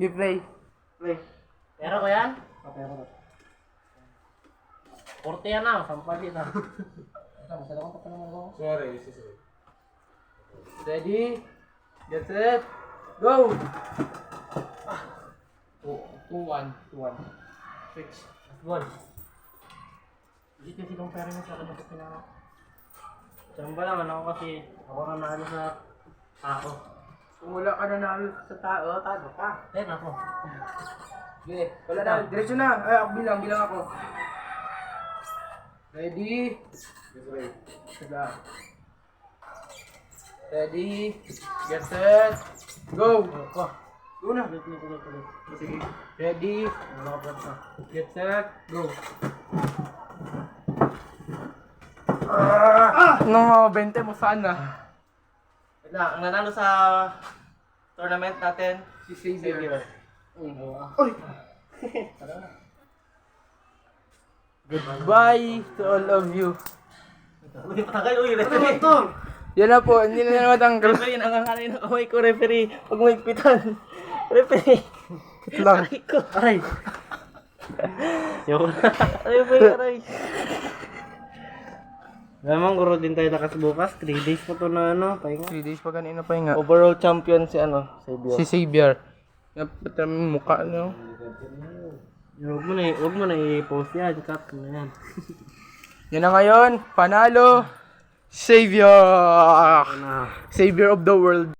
play. Play. Pero ko yan? Pero ko. 40 yan na, sampali na. Masala ko pa naman ko. Sorry. Ready? Get set. Go! 2-1. 2-1. Switch. Gol. Hindi kasi itong pera na sa akin sa pinaka. Samba lang, ako kasi ako nanalo sa tao. Kung wala ka nanalo sa tao, talo ka. Ako. Okay, wala na. Diretso na. Ay, ako bilang ako. Ready? Sige. Ready? Get set. Go! Go na. Sige. Ready? Get set. Go. Nung mga 20 mo saan na? Wait lang, ang nanalo sa tournament natin, Si Xavier. Uy! Goodbye to all of you. Uy, patagal, uy, referee! Yan na po, hindi na naman matanggal. Referee, nangangalay ng kamay ko, referee. Huwag mo higpitan. Referee! lang. Aray ko! Aray! Yoko na. Aray. Naman, guro din tayo nakas bukas. 3 days pa to na pahinga. 3 days pa kanina pa nga. Overall champion si Xavier. Si Xavier. Dapat namin mukha, no? Huwag mo na i-post yan. Cut mo na yan. Yan na ngayon, panalo, Xavier! Xavier of the world.